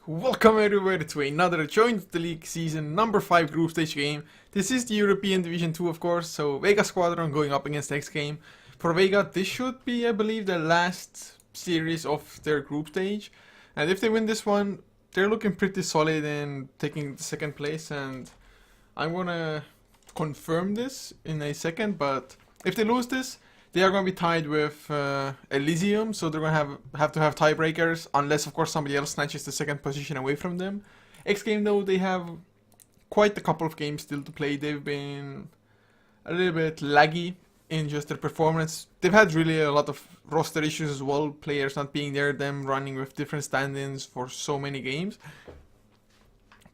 Welcome everybody to another Join the League season number 5 group stage game. This is the European Division 2 of course, so Vega Squadron going up against xGame. For Vega, this should be, I believe, the last series of their group stage. And if they win this one, they're looking pretty solid in taking the second place, and I'm gonna confirm this in a second, but if they lose this, they are going to be tied with Elysium, so they're going to have to have tiebreakers, unless of course somebody else snatches the second position away from them. xGame though, they have quite a couple of games still to play. They've been a little bit laggy in just their performance. They've had really a lot of roster issues as well, players not being there, them running with different stand-ins for so many games.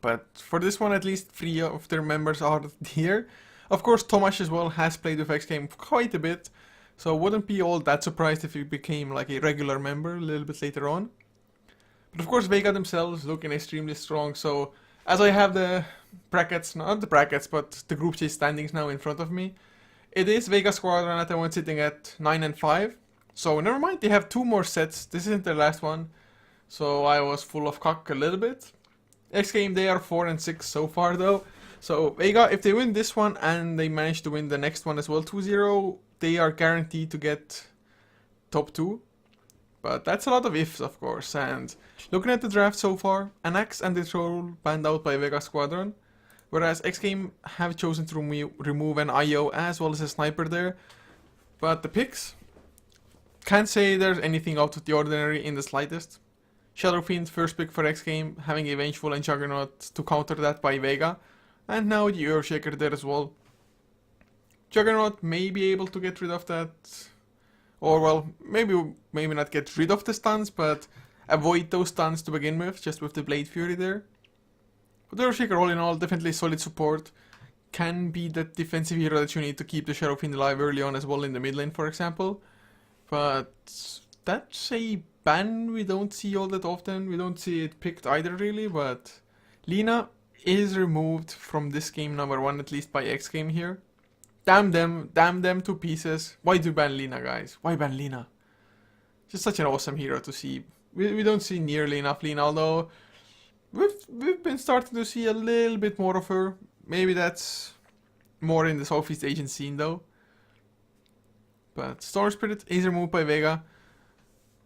But for this one, at least 3 of their members are here. Of course, Tomasz as well has played with xGame quite a bit, so wouldn't be all that surprised if he became like a regular member a little bit later on. But of course, Vega themselves looking extremely strong. So as I have the brackets, not the brackets, but the group stage standings now in front of me, it is Vega Squadron at the moment sitting at 9 and 5. So never mind, they have 2 more sets. This isn't their last one. So I was full of cock a little bit. xGame, they are 4 and 6 so far though. So Vega, if they win this one and they manage to win the next one as well, 2-0, they are guaranteed to get top 2. But that's a lot of ifs, of course. And looking at the draft so far, an Axe and the Troll banned out by Vega Squadron, whereas xGame have chosen to remove an IO as well as a sniper there. But the picks, can't say there's anything out of the ordinary in the slightest. Shadow Fiend, first pick for xGame, having a Vengeful and Juggernaut to counter that by Vega. And now the Earthshaker there as well. Juggernaut may be able to get rid of that, or well, maybe not get rid of the stuns, but avoid those stuns to begin with, just with the Blade Fury there. But Earthshaker, all in all, definitely solid support. Can be that defensive hero that you need to keep the Shadow Fiend alive early on as well in the mid lane, for example. But that's a ban we don't see all that often. We don't see it picked either really, but Lina is removed from this game number 1, at least by xGame here. Damn them to pieces. Why do ban Lina, guys? Why ban Lina? Just such an awesome hero to see. We don't see nearly enough Lina, although we've been starting to see a little bit more of her. Maybe that's more in the Southeast Asian scene though. But Storm Spirit is removed by Vega.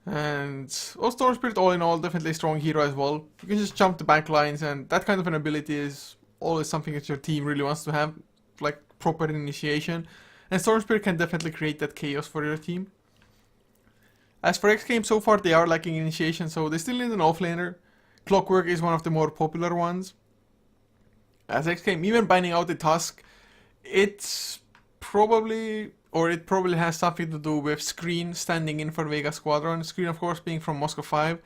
And well, Storm Spirit, all in all, definitely a strong hero as well. You can just jump the back lines, and that kind of an ability is always something that your team really wants to have, like proper initiation. And Storm Spirit can definitely create that chaos for your team. As for xGame, so far they are lacking initiation, so they still need an offlaner. Clockwork is one of the more popular ones. As xGame, even banning out the Tusk, it probably has something to do with Screen standing in for Vega Squadron. Screen, of course, being from Moscow 5.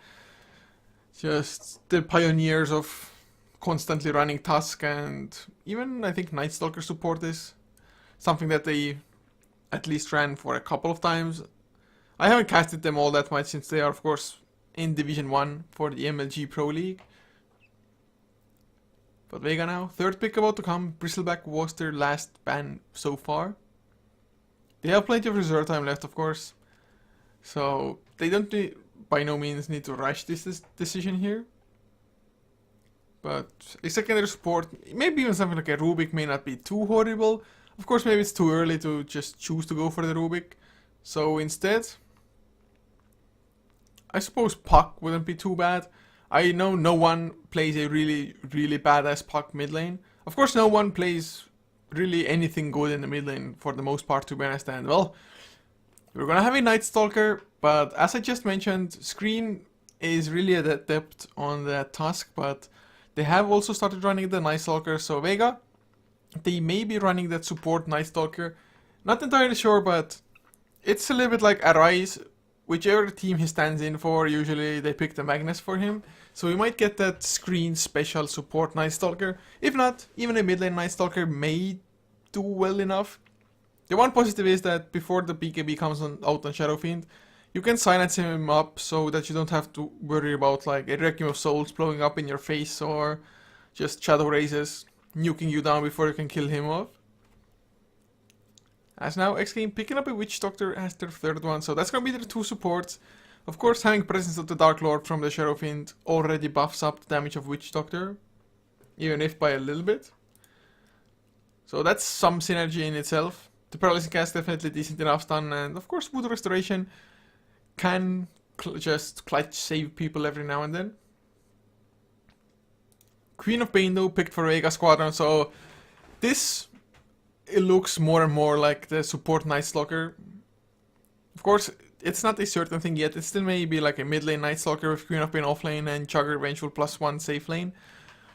Just the pioneers of constantly running Tusk, and even I think Night Stalker support is something that they at least ran for a couple of times. I haven't casted them all that much since they are, of course, in Division 1 for the MLG Pro League. But Vega now, 3rd pick about to come. Bristleback was their last ban so far. They have plenty of reserve time left, of course, so they don't by no means need to rush this decision here. But a secondary support, maybe even something like a Rubik, may not be too horrible. Of course, maybe it's too early to just choose to go for the Rubik. So instead, I suppose Puck wouldn't be too bad. I know no one plays a really badass Puck mid lane. Of course, no one plays really anything good in the mid lane for the most part, to be honest. And well, we're gonna have a Night Stalker, but as I just mentioned, Screen is really adept on the Tusk, but they have also started running the Night Stalker. So Vega, they may be running that support Night Stalker. Not entirely sure, but it's a little bit like Arise. Whichever team he stands in for, usually they pick the Magnus for him. So we might get that Screen special support Night Stalker. If not, even a mid lane Night Stalker may do well enough. The one positive is that before the BKB comes out on Shadow Fiend, you can silence him up so that you don't have to worry about like a Requiem of Souls blowing up in your face, or just Shadow Razes nuking you down before you can kill him off. As now xGame picking up a Witch Doctor as their 3rd one, so that's gonna be their 2 supports. Of course, having presence of the Dark Lord from the Shadow Fiend already buffs up the damage of Witch Doctor, even if by a little bit. So that's some synergy in itself. The Paralyzing Cast definitely decent enough stun, and of course Voodoo Restoration can just clutch save people every now and then. Queen of Pain though picked for Vega Squadron, so this it looks more and more like the support Night Stalker. Of course, it's not a certain thing yet. It still may be like a mid lane Night Stalker with Queen of Pain off lane and Chugger Vengeful +1 safe lane.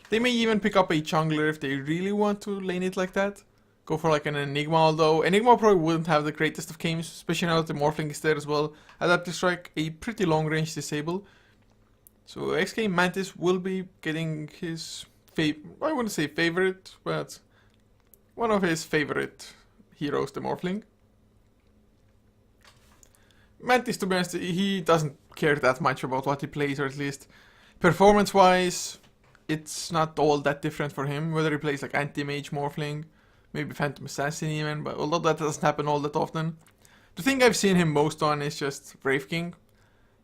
They may even pick up a jungler if they really want to lane it like that. Go for like an Enigma, although Enigma probably wouldn't have the greatest of games, especially now that the Morphling is there as well. Adaptive Strike, a pretty long range disable. So xGame Mantis will be getting his I wouldn't say favorite, but one of his favorite heroes, the Morphling. Mantis, to be honest, he doesn't care that much about what he plays, or at least performance-wise, it's not all that different for him, whether he plays like Anti-Mage Morphling, maybe Phantom Assassin even, but although that doesn't happen all that often. The thing I've seen him most on is just Wraith King,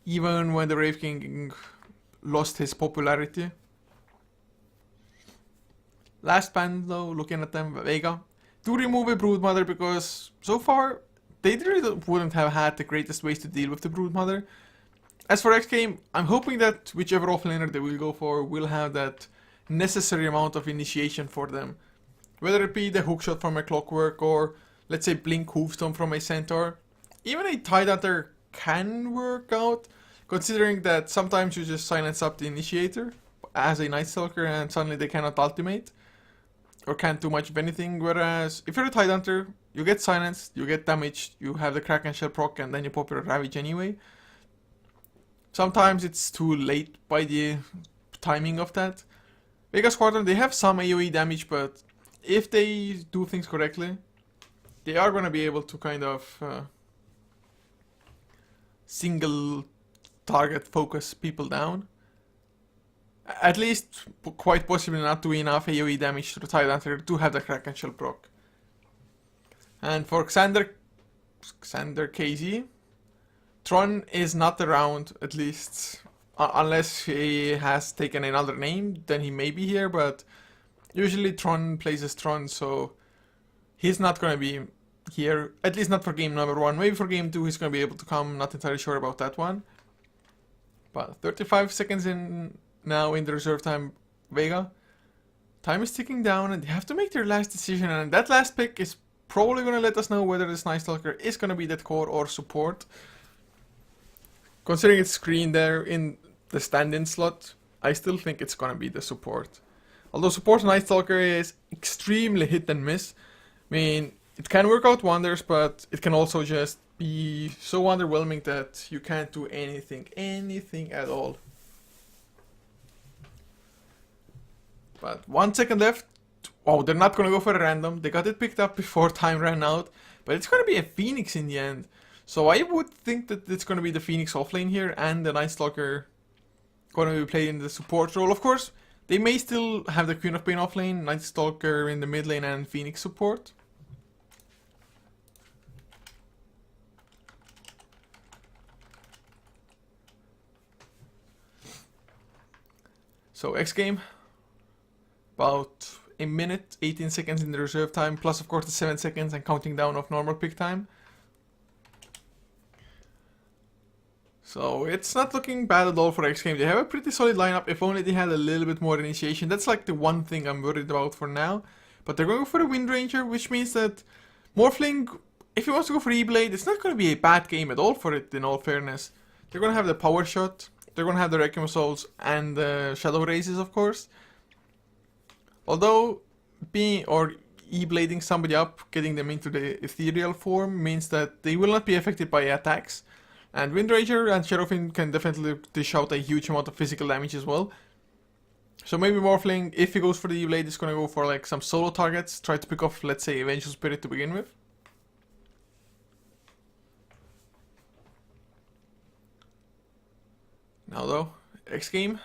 even when the Wraith King lost his popularity. Last band though, looking at them, Vega, do remove a Broodmother because so far they really wouldn't have had the greatest ways to deal with the Broodmother. As for xGame, I'm hoping that whichever offlaner they will go for will have that necessary amount of initiation for them. Whether it be the hookshot from a Clockwork or, let's say, Blink Hoofstone from a Centaur. Even a Tidehunter can work out, considering that sometimes you just silence up the Initiator as a Night Stalker and suddenly they cannot ultimate. Or can't do much of anything, whereas if you're a Tidehunter, you get silenced, you get damaged, you have the Kraken Shell proc and then you pop your Ravage anyway. Sometimes it's too late by the timing of that. Vega Squadron, they have some AoE damage, but if they do things correctly, they are going to be able to kind of single target focus people down. At least, quite possibly not do enough AoE damage to the Tidehunter to have the Kraken Shell proc. And for Xander KZ, Tron is not around, at least, unless he has taken another name, then he may be here, but usually Tron plays as Tron, so he's not going to be here, at least not for game number 1. Maybe for game 2 he's going to be able to come, not entirely sure about that one. But 35 seconds in now in the reserve time, Vega. Time is ticking down and they have to make their last decision, and that last pick is probably going to let us know whether this Night Stalker is going to be that core or support. Considering it's screen there in the stand-in slot, I still think it's going to be the support. Although support Night Stalker is extremely hit and miss. I mean, it can work out wonders, but it can also just be so underwhelming that you can't do anything at all. But 1 second left. Oh, they're not going to go for a random. They got it picked up before time ran out. But it's going to be a Phoenix in the end. So I would think that it's going to be the Phoenix offlane here and the Night Stalker going to be playing the support role. Of course, they may still have the Queen of Pain offlane, Night Stalker in the mid lane and Phoenix support. So xGame, about a minute, 18 seconds in the reserve time, plus of course the 7 seconds and counting down of normal pick time. So it's not looking bad at all for xGame. They have a pretty solid lineup, if only they had a little bit more initiation. That's like the one thing I'm worried about for now. But they're going for a Wind Ranger, which means that Morphling, if he wants to go for E-Blade, it's not going to be a bad game at all for it, in all fairness. They're going to have the Power Shot, they're going to have the Requiem Souls and the Shadow Races, of course. Although, E-Blading somebody up, getting them into the ethereal form, means that they will not be affected by attacks. And Wind Ranger and Shadow Fiend can definitely dish out a huge amount of physical damage as well. So maybe Morphling, if he goes for the E-Blade, is going to go for like some solo targets, try to pick off, let's say, Vengeful Spirit to begin with. Now though, xGame,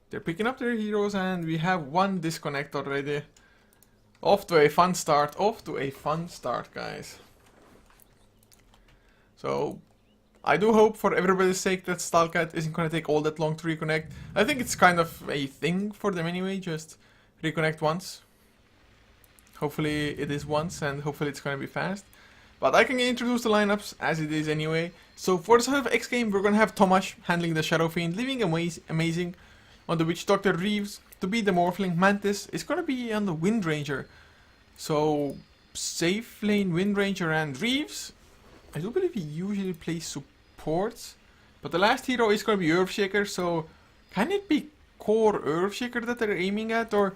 they're picking up their heroes and we have one disconnect already. Off to a fun start, guys. So, I do hope for everybody's sake that Stalcat isn't gonna take all that long to reconnect. I think it's kind of a thing for them anyway, just reconnect once. Hopefully it is once, and hopefully it's gonna be fast. But I can introduce the lineups as it is anyway. So for the start of xGame, we're gonna have Tomasz handling the Shadow Fiend, leaving amazing on the Witch Doctor. Reeves to be the Morphling. Mantis is gonna be on the Wind Ranger. So safe lane Wind Ranger and Reeves. I do believe he usually plays supports, but the last hero is gonna be Earthshaker. So can it be core Earthshaker that they're aiming at, or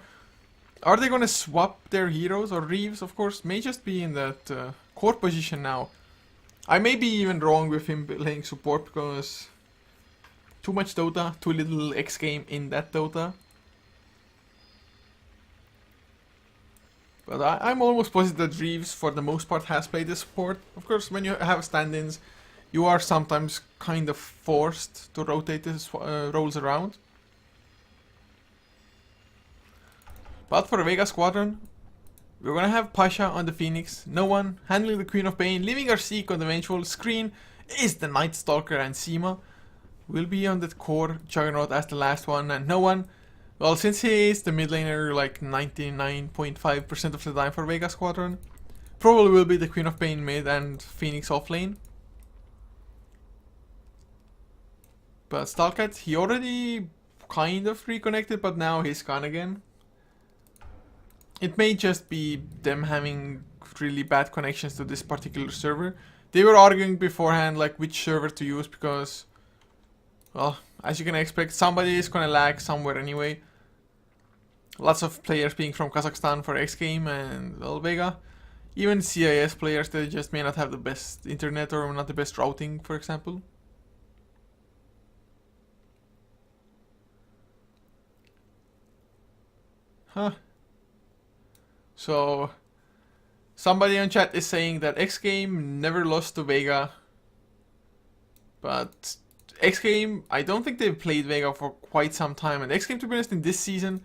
are they gonna swap their heroes? Or Reeves, of course, may just be in that core position now. I may be even wrong with him playing support because too much Dota, too little xGame in that Dota. But I'm almost positive that Reeves, for the most part, has played the support. Of course, when you have stand-ins, you are sometimes kind of forced to rotate the roles around. But for the Vega squadron, we're gonna have Pasha on the Phoenix, no one handling the Queen of Pain, leaving our Seek on the Vengeful. Screen is the Night Stalker, and Seema will be on the core Juggernaut as the last one, and no one. Well, since he is the mid laner like 99.5% of the time for Vega squadron, probably will be the Queen of Pain mid and Phoenix off lane. But Stalcat, he already kind of reconnected, but now he's gone again. It may just be them having really bad connections to this particular server. They were arguing beforehand like which server to use because, well, as you can expect, somebody is gonna lag somewhere anyway. Lots of players being from Kazakhstan for xGame and, well, Vega. Even CIS players, they just may not have the best internet or not the best routing, for example. Huh. So, somebody on chat is saying that xGame never lost to Vega. But xGame, I don't think they've played Vega for quite some time. And xGame, to be honest, in this season,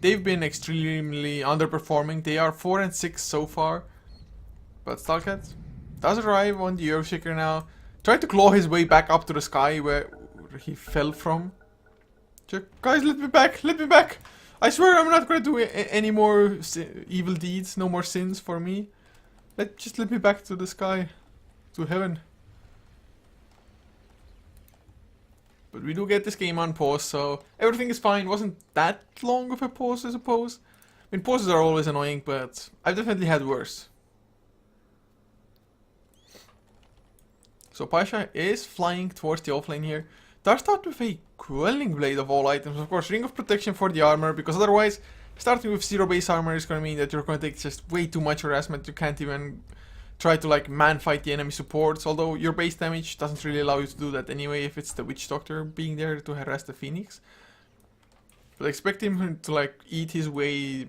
they've been extremely underperforming. They are 4 and 6 so far. But Stalcat does arrive on the Earthshaker now. Trying to claw his way back up to the sky where he fell from. Guys, let me back! Let me back! I swear I'm not gonna do any more evil deeds. No more sins for me. Just let me back to the sky. To heaven. But we do get this game on pause, so everything is fine. Wasn't that long of a pause, I suppose. I mean, pauses are always annoying, but I've definitely had worse. So Pasha is flying towards the offlane here. Does start with a Quelling Blade of all items. Of course, Ring of Protection for the armor, because otherwise, starting with 0 base armor is going to mean that you're going to take just way too much harassment. You can't even try to like man fight the enemy supports, although your base damage doesn't really allow you to do that anyway if it's the Witch Doctor being there to harass the Phoenix. But expect him to like eat his way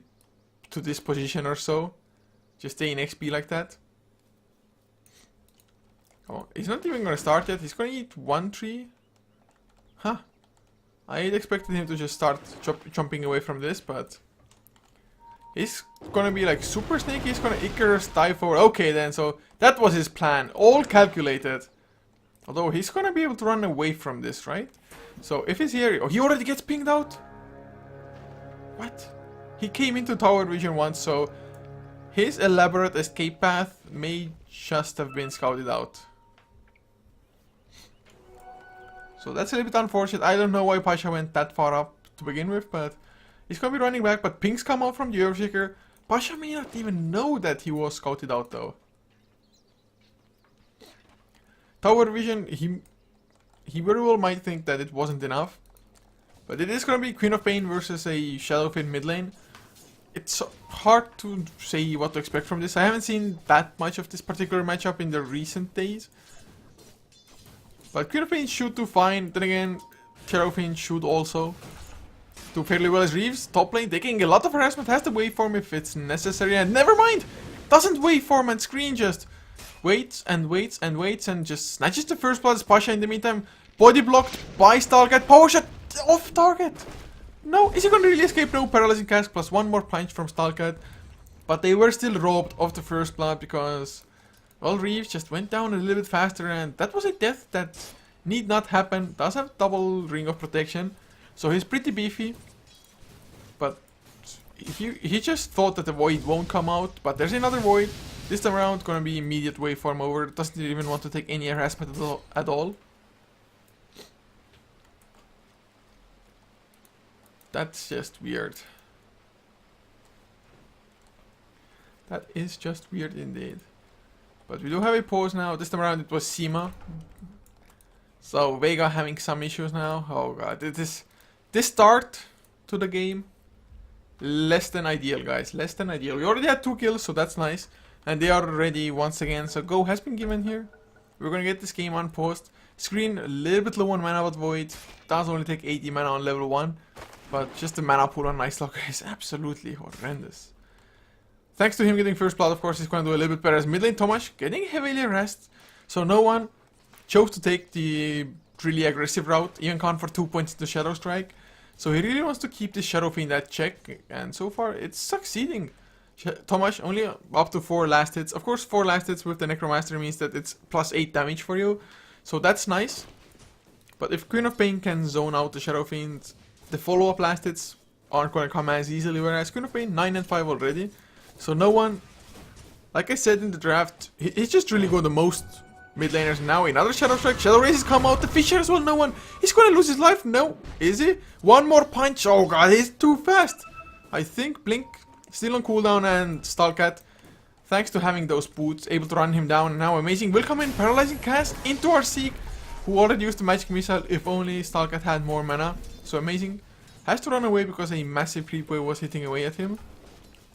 to this position or so. Just stay in XP like that. Oh, he's not even gonna start yet. He's gonna eat 1 tree. Huh. I had expected him to just start jumping away from this, but he's gonna be like super sneaky. He's gonna Icarus dive forward. Okay then, so that was his plan. All calculated. Although he's gonna be able to run away from this, right? So if he's here... Oh, he already gets pinged out? What? He came into tower vision once, so his elaborate escape path may just have been scouted out. So that's a little bit unfortunate. I don't know why Pasha went that far up to begin with, but he's gonna be running back. But pings come out from the Earthshaker. Pasha may not even know that he was scouted out though. Tower vision, he very well might think that it wasn't enough. But it is gonna be Queen of Pain versus a Shadowfiend mid lane. It's hard to say what to expect from this. I haven't seen that much of this particular matchup in the recent days. But Queen of Pain should do fine. Then again, Shadowfiend should also do fairly well as Reeves. Top lane taking a lot of harassment. Has the waveform if it's necessary. And never mind! Doesn't waveform and Screen just waits and waits and waits and just snatches the first blood as Pasha in the meantime. Body blocked by Stalcat. Power shot off target. No, is he gonna really escape? No, paralyzing cast plus 1 more punch from Stalcat. But they were still robbed of the first blood because Well, Reeves just went down a little bit faster, and that was a death that need not happen. Does have double ring of protection, so he's pretty beefy. But he just thought that the void won't come out, but there's another void. This time around, gonna be immediate waveform over. Doesn't even want to take any harassment at all. That's just weird. That is just weird indeed. But we do have a pause now. This time around it was Sima. So Vega having some issues now. Oh god, this start to the game, less than ideal, guys. Less than ideal. We already had 2 kills, so that's nice. And they are ready once again. So go has been given here. We're gonna get this game unpaused. Screen a little bit low on mana, but Void does only take 80 mana on level 1. But just the mana pool on Nice Locker is absolutely horrendous. Thanks to him getting first blood, of course, he's going to do a little bit better as mid lane. Tomasz getting heavily harassed. So no one chose to take the really aggressive route. Even Khan for 2 points into Shadow Strike. So he really wants to keep this Shadow Fiend at check. And so far, it's succeeding. Tomasz only up to 4 last hits. Of course, 4 last hits with the Necromancer means that it's plus 8 damage for you. So that's nice. But if Queen of Pain can zone out the Shadow Fiend, the follow-up last hits aren't going to come as easily. Whereas Queen of Pain, 9 and 5 already. So no one, like I said in the draft, he's just really good the most mid laners now. Another Shadow Strike, Shadow Races come out, the Fisher as well, no one. He's gonna lose his life, no, is he? One more punch, oh god, he's too fast. I think Blink still on cooldown and Stalcat, thanks to having those boots, able to run him down. And now Amazing will come in, paralyzing cast into our Seek, who already used the magic missile. If only Stalcat had more mana. So Amazing has to run away because a massive creep wave was hitting away at him.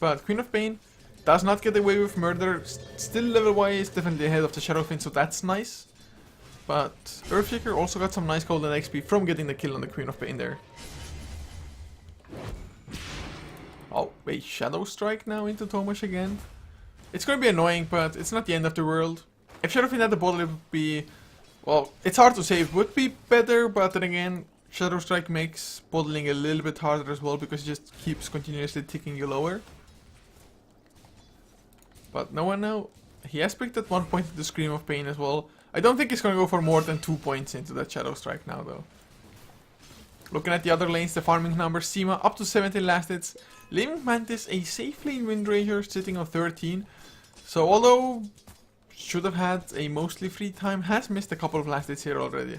But Queen of Pain does not get away with murder. Still level wise, definitely ahead of the Shadow Fiend, so that's nice. But Earthshaker also got some nice golden XP from getting the kill on the Queen of Pain there. Oh, wait, Shadow Strike now into Tomasz again. It's gonna be annoying, but it's not the end of the world. If Shadow Fiend had the bottle, it would be... Well, it's hard to say, it would be better, but then again, Shadow Strike makes bottling a little bit harder as well, because it just keeps continuously ticking you lower. But no one now. He has picked at 1 point the Scream of Pain as well. I don't think he's going to go for more than 2 points into that Shadow Strike now though. Looking at the other lanes, the farming numbers, Sima up to 17 last hits. Living Mantis, a safe lane Windranger, sitting on 13. So although should have had a mostly free time, has missed a couple of last hits here already.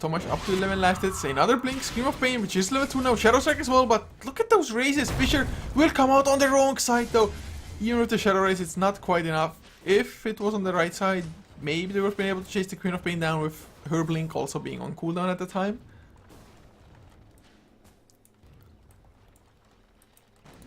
Tomasz up to 11 last hits, another Blink, Scream of Pain, which is level 2 now, Shadow Strike as well, but look at those raises. Fisher will come out on the wrong side though. Even with the Shadow Raise, it's not quite enough. If it was on the right side, maybe they would have been able to chase the Queen of Pain down with her Blink also being on cooldown at the time.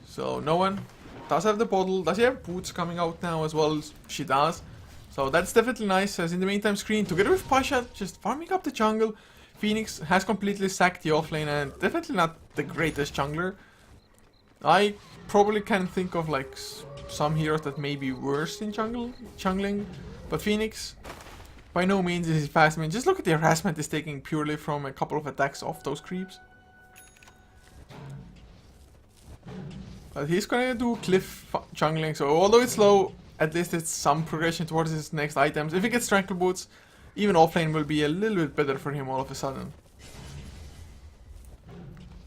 So no one does have the bottle. Does he have boots coming out now as well? She does. So that's definitely nice, as in the meantime Screen, together with Pasha, just farming up the jungle. Phoenix has completely sacked the offlane and definitely not the greatest jungler. I probably can think of like some heroes that may be worse in jungling, but Phoenix by no means is fast. I mean, just look at the harassment he's taking purely from a couple of attacks off those creeps. But he's gonna do cliff jungling, so although it's low, at least it's some progression towards his next items. If he gets Tranquil Boots, even offlane will be a little bit better for him all of a sudden.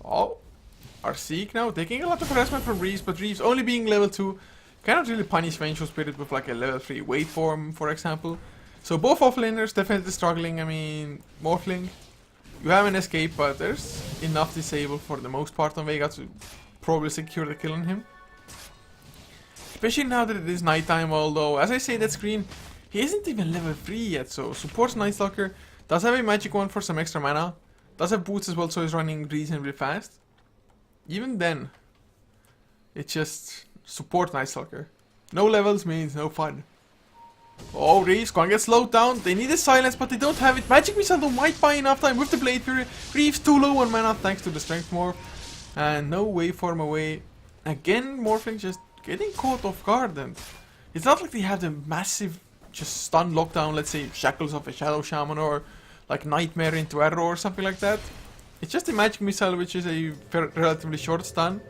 Oh, our Seek now taking a lot of harassment from Reeves, but Reeves only being level 2 cannot really punish Vengeful Spirit with like a level 3 waveform, for example. So both offlaners definitely struggling. I mean, Morphling, you have an escape, but there's enough disable for the most part on Vega to probably secure the kill on him. Especially now that it is nighttime, although, as I say, that Screen, he isn't even level 3 yet, so supports Night Stalker, does have a magic one for some extra mana, does have boots as well, so he's running reasonably fast. Even then, it's just support Night Stalker. No levels means no fun. Oh, Reeves gonna get slowed down, they need a silence, but they don't have it. Magic Missile though might buy enough time with the Blade Fury. Reeves too low on mana thanks to the Strength Morph, and no waveform away. Again, Morphling just getting caught off guard, and it's not like they have the massive just stun lockdown, let's say Shackles of a Shadow Shaman or like Nightmare into Arrow or something like that. It's just a magic missile, which is a relatively short stun.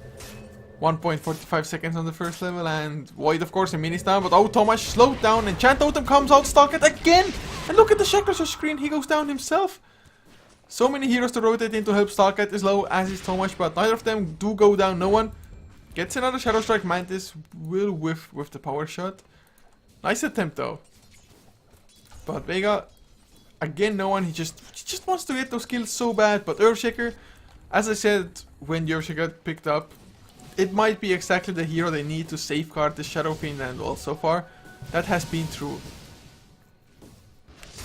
1.45 seconds on the first level, and Void, of course, a mini stun. But oh, Tomasz slowed down, and Enchant Totem comes out, Stalkert again! And look at the Shackle Shot screen, he goes down himself. So many heroes to rotate in to help Stalkert is low, as is Tomasz, but neither of them do go down. No one gets another Shadow Strike. Mantis will whiff with the power shot. Nice attempt though. But Vega, again, no one. He just wants to get those kills so bad. But Earthshaker, as I said when the Earthshaker got picked up, it might be exactly the hero they need to safeguard the Shadow Fiend, and well, so far that has been true.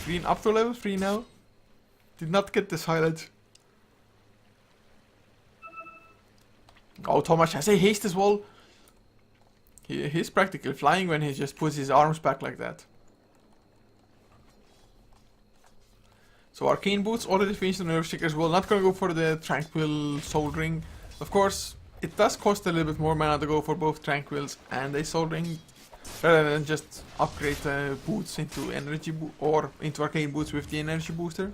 Green up to level 3 now. Did not get the silence. Oh, Tomasz has a haste as well. He's practically flying when he just puts his arms back like that. So Arcane Boots already finished on Earthshaker as well. Not gonna go for the Tranquil Soul Ring. Of course, it does cost a little bit more mana to go for both Tranquils and a Soul Ring, rather than just upgrade the boots into or into Arcane Boots with the energy booster.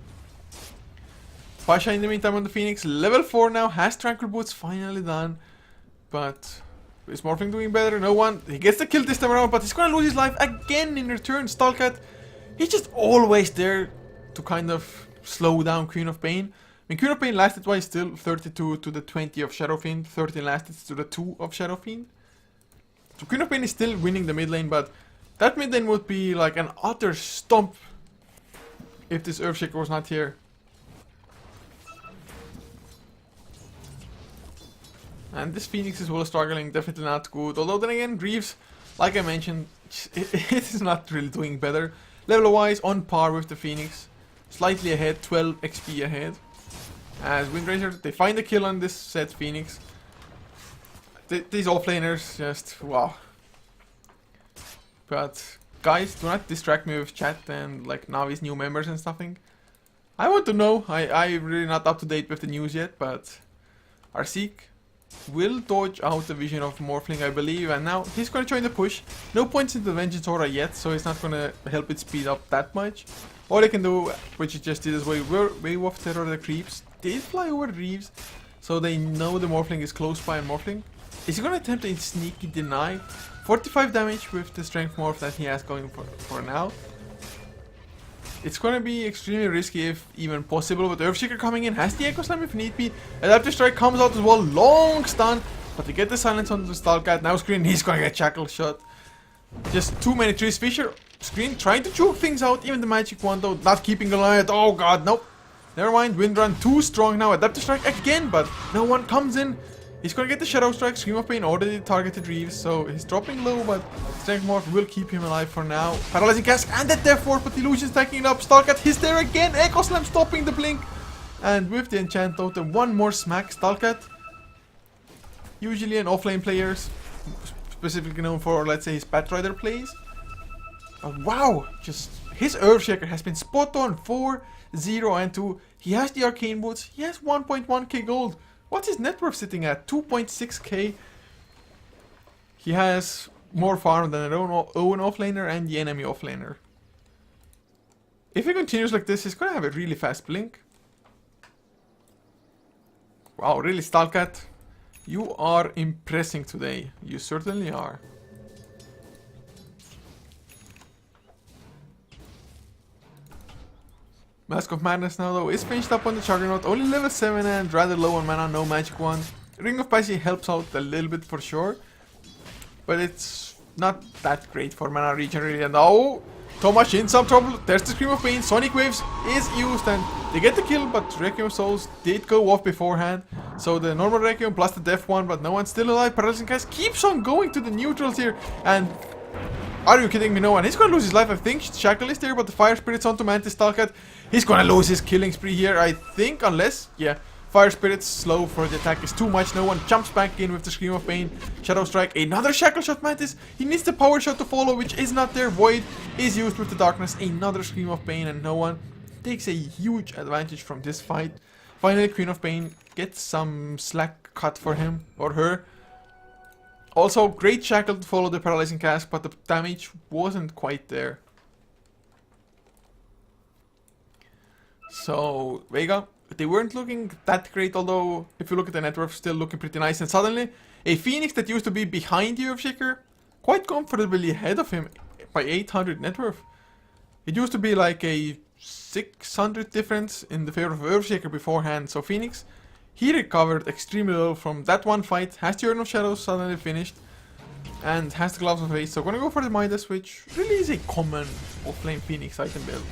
Pasha in the meantime on the Phoenix, level 4 now, has Tranquil Boots finally done. But is Morphling doing better? No one. He gets the kill this time around, but he's gonna lose his life again in return. Stalkert, he's just always there to kind of slow down Queen of Pain. I mean, Queen of Pain lasted twice still, 32 to the 20 of Shadow Fiend, 13 lasted to the 2 of Shadow Fiend. So Queen of Pain is still winning the mid lane, but that mid lane would be like an utter stomp if this Earthshaker was not here. And this Phoenix is well struggling, definitely not good. Although then again, Greaves, like I mentioned, it is not really doing better. Level wise, on par with the Phoenix. Slightly ahead, 12 XP ahead. As Windraiser, they find the kill on this set Phoenix. These offlaners, just wow. But guys, do not distract me with chat and like Navi's new members and stuffing. I want to know. I'm really not up to date with the news yet, but Arseek will dodge out the vision of Morphling, I believe, and now he's going to join the push. No points into the Vengeance Aura yet, so it's not going to help it speed up that much. All they can do, which he just did, is Wave of Terror the creeps. They fly over Reeves, so they know the Morphling is close by, and Morphling is he going to attempt a sneaky deny. 45 damage with the Strength Morph that he has going for now. It's gonna be extremely risky if even possible, but Earthshaker coming in has the Echo Slam if need be. Adaptive Strike comes out as well, long stun, but they get the silence on the Stalkert. Now Screen, he's gonna get Shackle Shot. Just too many trees. Fisher, Screen trying to choke things out, even the Magic Wand though, not keeping alive. Oh god, nope. Never mind, Wind Run too strong now. Adaptive Strike again, but no one comes in. He's gonna get the Shadow Strike. Scream of Pain already targeted Reeves, so he's dropping low, but Strength Morph will keep him alive for now. Paralyzing Cask and the Death Ward, but Illusion's stacking it up. Stalkert, he's there again. Echo Slam stopping the blink. And with the Enchant Totem, one more smack. Stalkert, usually an offlane player, specifically known for, let's say, his Batrider plays. But wow, just his Earthshaker has been spot on. 4, 0, and 2. He has the Arcane Boots. He has 1.1k gold. What's his net worth sitting at? 2.6k. He has more farm than their own offlaner and the enemy offlaner. If he continues like this, he's gonna have a really fast blink. Wow, really, Stalkert? You are impressing today. You certainly are. Mask of Madness now though is finished up on the Juggernaut, only level 7 and rather low on mana, no magic wand. Ring of Passy helps out a little bit for sure, but it's not that great for mana regen really. And oh, Tomasz in some trouble. There's the Scream of Pain. Sonic Waves is used and they get the kill, but Requiem of Souls did go off beforehand. So the normal Requiem plus the Death one, but no one's still alive. Paralyzing Cast keeps on going to the neutrals here, and are you kidding me? No one. He's gonna lose his life. I think Shackle is there, but the Fire Spirit's onto Mantis Stalkert. He's gonna lose his killing spree here, I think, unless, yeah, Fire Spirit's slow for the attack is too much. No one jumps back in with the Scream of Pain. Shadow Strike, another Shackle Shot Mantis. He needs the Power Shot to follow, which is not there. Void is used with the Darkness, another Scream of Pain, and no one takes a huge advantage from this fight. Finally, Queen of Pain gets some slack cut for him or her. Also, great Shackle to follow the Paralyzing Cast, but the damage wasn't quite there. So, Vega they weren't looking that great, although if you look at the net worth, still looking pretty nice. And suddenly, a Phoenix that used to be behind the Earthshaker, quite comfortably ahead of him by 800 net worth. It used to be like a 600 difference in the favor of Earthshaker beforehand, so Phoenix, he recovered extremely well from that one fight, has the Urn of Shadows suddenly finished, and has the Gloves of Haste, so gonna go for the Midas, which really is a common offlane Phoenix item build.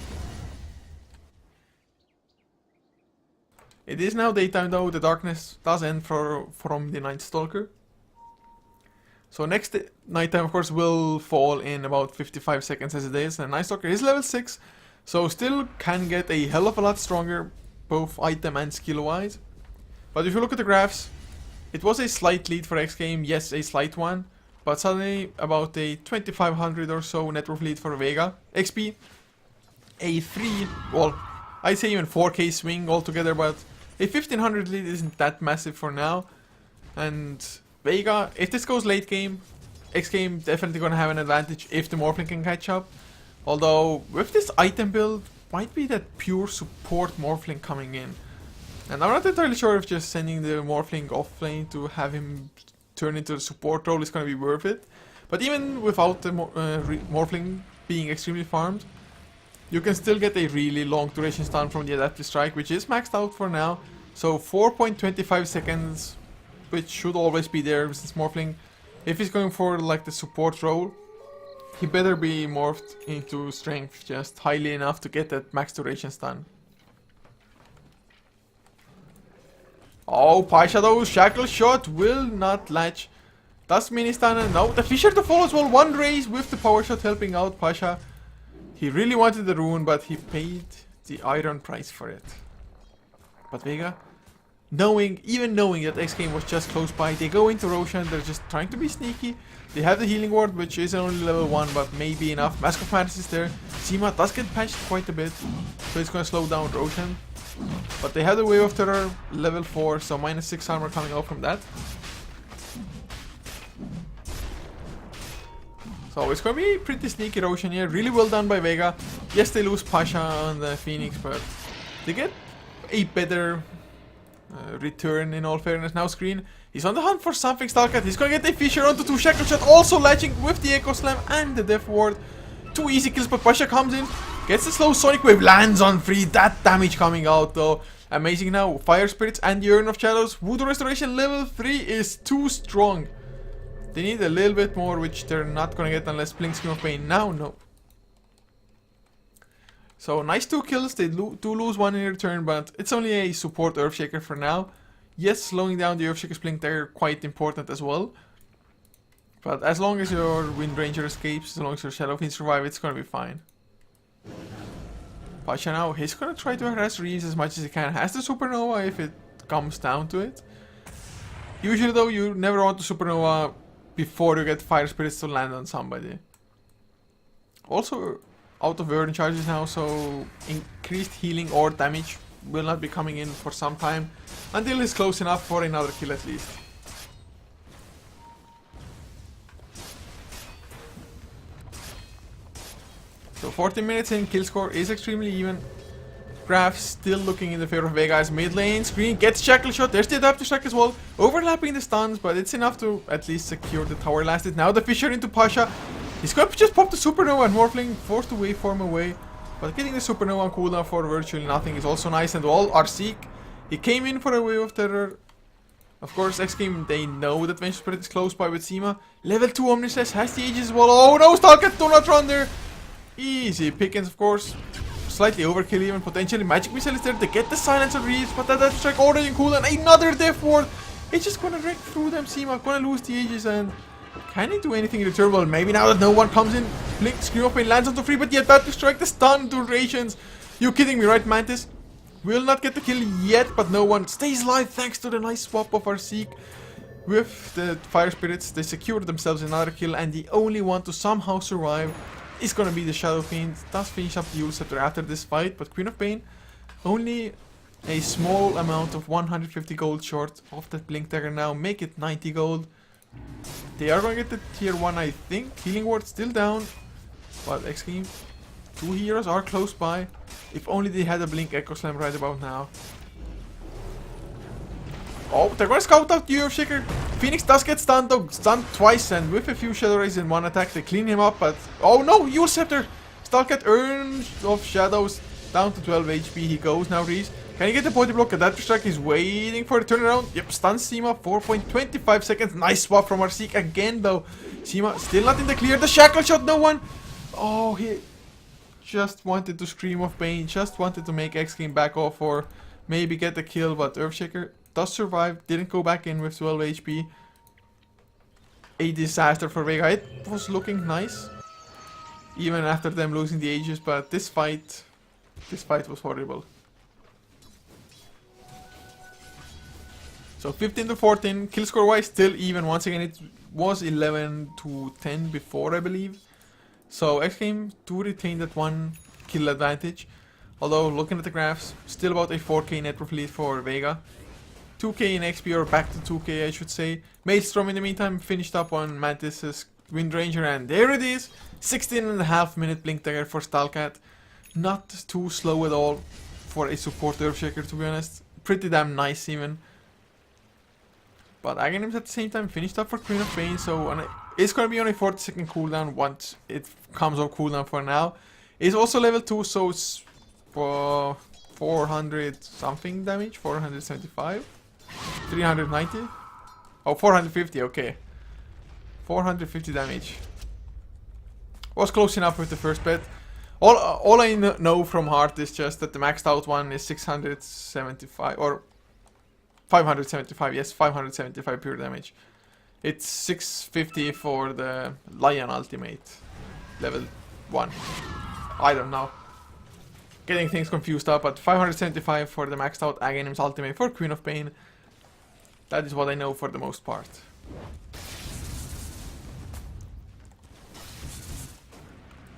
It is now daytime though, the darkness does end from the Night Stalker. So next nighttime of course will fall in about 55 seconds as it is, and Night Stalker is level 6, so still can get a hell of a lot stronger, both item and skill wise. But if you look at the graphs, it was a slight lead for xGame, yes a slight one, but suddenly about a 2500 or so net worth lead for Vega. XP, a 3, well I'd say even 4k swing altogether, but a 1500 lead isn't that massive for now. And Vega, if this goes late game, xGame definitely gonna have an advantage if the Morphling can catch up. Although with this item build, might be that pure support Morphling coming in. And I'm not entirely sure if just sending the Morphling off lane to have him turn into the support role is gonna be worth it. But even without the Morphling being extremely farmed, you can still get a really long duration stun from the Adaptive Strike, which is maxed out for now. So 4.25 seconds, which should always be there since Morphling, if he's going for like the support role, he better be morphed into strength just highly enough to get that max duration stun. Oh, Shadow's Shackle Shot will not latch. Does mini stun, and now the Fisher to follow as well. One raise with the power shot helping out Pasha. He really wanted the rune, but he paid the iron price for it. But Vega, even knowing that xGame was just close by, they go into Roshan, they're just trying to be sneaky. They have the healing ward, which is only level 1, but maybe enough. Mask of Madness is there. Seema does get patched quite a bit, so it's gonna slow down Roshan. But they have the Wave of Terror, level 4, so minus 6 armor coming out from that. So it's gonna be pretty sneaky Roshan here, really well done by Vega. Yes, they lose Pasha on the Phoenix, but they get a better return in all fairness. Now Screen, he's on the hunt for something. Stalkat, he's gonna get a Fisher onto 2 Shackle Shot, also latching with the Echo Slam and the Death Ward. 2 easy kills, but Pasha comes in, gets the slow Sonic Wave, lands on 3, that damage coming out though. Amazing now, Fire Spirits and the Urn of Shadows. Voodoo Restoration level 3 is too strong. They need a little bit more, which they're not gonna get unless Blink Scream of Pain now, no. So nice 2 kills, they do lose 1 in return, but it's only a support Earthshaker for now. Yes, slowing down the Earthshaker's Blink, they're quite important as well. But as long as your Wind Ranger escapes, as long as your Shadow Fiend survive, it's gonna be fine. Pasha now, he's gonna try to harass Reeves as much as he can. Has the Supernova if it comes down to it. Usually though, you never want to Supernova before you get Fire Spirits to land on somebody. Also out of Urn charges now, so increased healing or damage will not be coming in for some time, until he's close enough for another kill at least. So 14 minutes in, kill score is extremely even. Graph still looking in the favor of Vega as mid lane. Screen gets Shackle Shot, there's the Adaptive Strike as well, overlapping the stuns, but it's enough to at least secure the tower lasted. Now the Fisher into Pasha. He's gonna just pop the Supernova, and Morphling forced to waveform away. But getting the Supernova on cooldown for virtually nothing is also nice, and all are Seek. He came in for a Wave of Terror. Of course, xGame, they know that Vengeful Spirit is close by with Seema. Level 2 Omnislash has the Aegis as well. Oh no, Stalkat, do not run there. Easy pickings, of course. Slightly overkill even, potentially. Magic Missile is there, they get the Silence of Reeves, but that strike already in cooldown. Another Death Ward. It's just gonna wreck through them, Seema. Gonna lose the Aegis, and can he do anything in return? Well, maybe now that no one comes in. Blink, Scream of Pain lands onto 3, but yet that to strike the stun durations. You kidding me, right, Mantis? Will not get the kill yet, but no one stays alive thanks to the nice swap of our Seek. With the Fire Spirits, they secured themselves another kill, and the only one to somehow survive is gonna be the Shadow Fiend. Does finish up the Yule Scepter after this fight, but Queen of Pain only a small amount of 150 gold short of that Blink Dagger now, make it 90 gold. They are gonna get the tier 1, I think. Healing Ward still down, but xGame, 2 heroes are close by. If only they had a Blink Echo Slam right about now. Oh, they're gonna scout out the Earthshaker. Phoenix does get stunned though, stunned twice, and with a few Shadow Rays in one attack, they clean him up, but... Oh no, Yule Scepter! Stalkat Urn of Shadows, down to 12 HP, he goes now, Reese. Can he get the body block? That strike is waiting for the turnaround. Yep, stuns Seema, 4.25 seconds. Nice swap from Arseek again though. Seema still not in the clear, the shackle shot, no one! Oh, he just wanted to scream of pain, just wanted to make xGame back off or maybe get the kill, but Earthshaker does survive, didn't go back in with 12 HP. A disaster for Vega. It was looking nice, even after them losing the Aegis, but this fight was horrible. So 15 to 14, kill score wise still even. Once again, it was 11 to 10 before, I believe. So xGame do retain that one kill advantage. Although looking at the graphs, still about a 4k net worth lead for Vega. 2k in XP, or back to 2k I should say. Maelstrom in the meantime finished up on Mantis's Wind Ranger, and there it is! 16.5 minute Blink Dagger for Stalkat. Not too slow at all for a support Earthshaker, to be honest. Pretty damn nice even. But Aghanim's at the same time finished up for Queen of Pain, so it's gonna be on a 40-second cooldown once it comes off cooldown for now. It's also level 2, so it's for 400 something damage, 475, 390, oh 450, okay, 450 damage. Was close enough with the first bet. All I know from heart is just that the maxed out one is 675 or 575, yes, 575 pure damage. It's 650 for the Lion ultimate, level 1. I don't know. Getting things confused up, but 575 for the maxed out Aghanim's ultimate for Queen of Pain. That is what I know for the most part.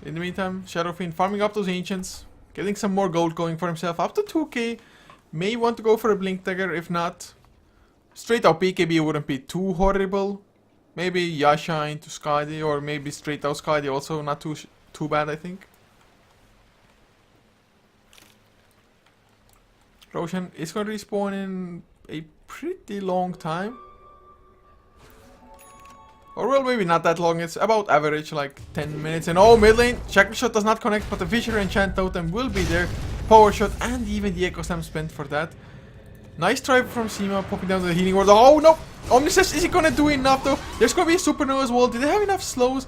In the meantime, Shadow Fiend farming up those Ancients, getting some more gold going for himself, up to 2k. May want to go for a Blink Dagger, if not, straight out BKB wouldn't be too horrible. Maybe Yasha into Skadi, or maybe straight out Skadi also, not too bad I think. Roshan is going to respawn in a pretty long time. Or well, maybe not that long, it's about average, like 10 minutes. And oh, mid lane, Shackle Shot does not connect, but the Fisher Enchant Totem will be there. Power Shot, and even the Echo Slam spent for that. Nice try from Seema, popping down to the Healing Ward. Oh no! Omnisys, is he gonna do enough though? There's gonna be a Supernova as well. Did they have enough slows?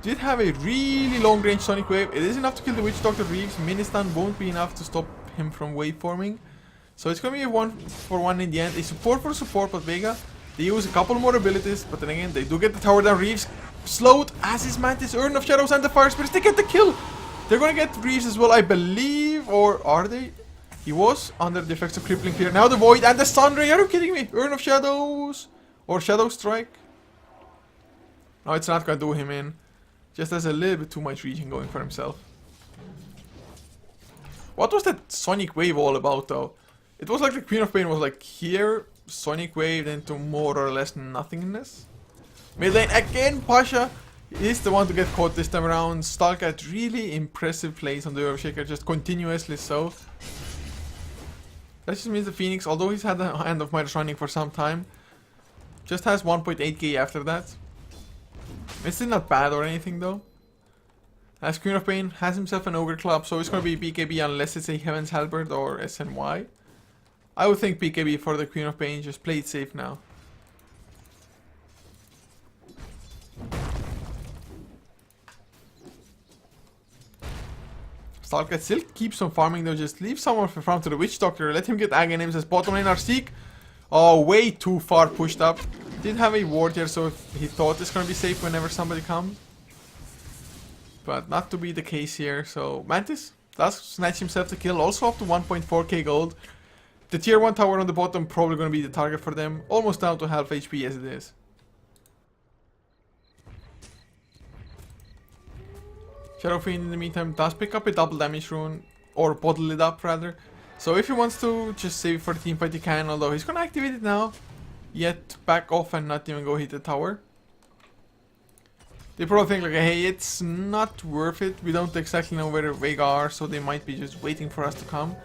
Did have a really long range Sonic Wave. It is enough to kill the Witch Doctor Reeves. Ministan won't be enough to stop him from waveforming. So it's gonna be a 1-for-1 in the end. A support for support, but Vega, they use a couple more abilities, but then again, they do get the tower down. Reeves slowed as is Mantis, Urn of Shadows, and the Fire Spirits. They get the kill! They're gonna get Reeves as well, I believe, or are they? He was under the effects of Crippling Fear. Now the Void and the Sunray, are you kidding me? Urn of Shadows, or Shadow Strike? No, it's not gonna do him in. Just has a little bit too much region going for himself. What was that Sonic Wave all about though? It was like the Queen of Pain was like here, Sonic Wave into more or less nothingness. Mid lane again, Pasha is the one to get caught this time around. Stalkat really impressive plays on the Earthshaker, just continuously so. That just means the Phoenix, although he's had the Hand of Midas running for some time, just has 1.8k after that. It's still not bad or anything though. As Queen of Pain has himself an Ogre Club, so it's gonna be BKB unless it's a Heaven's Halberd or SNY. I would think BKB for the Queen of Pain, just play it safe now. Stalkat still keeps on farming though, just leave someone for farm to the Witch Doctor, let him get Aghanims as bottom lane Arseek. Oh, way too far pushed up. Did have a ward here, so he thought it's gonna be safe whenever somebody comes. But not to be the case here, so Mantis does snatch himself the kill, also up to 1.4k gold. The tier 1 tower on the bottom probably gonna be the target for them, almost down to half HP as it is. Shadow Fiend in the meantime does pick up a double damage rune, or bottle it up rather. So if he wants to just save it for the teamfight he can, although he's gonna activate it now. Yet back off and not even go hit the tower. They probably think like, hey, it's not worth it. We don't exactly know where Vega are, so they might be just waiting for us to come.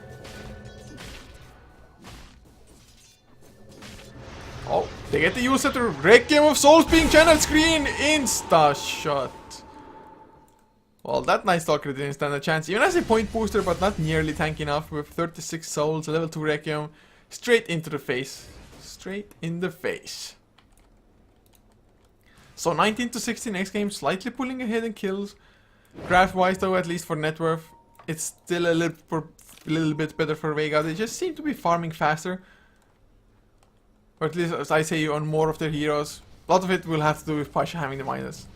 Oh, they get the use at the Requiem of Souls being channeled screen. Insta shot. Well, that Night Stalker didn't stand a chance, even as a point booster, but not nearly tanky enough with 36 souls, level 2 Requiem, straight into the face. Straight in the face. So 19 to 16 xGame, slightly pulling ahead in kills. Craft-wise though, at least for net worth, it's still a little bit better for Vega. They just seem to be farming faster. Or at least, as I say, on more of their heroes. A lot of it will have to do with Pasha having the minus.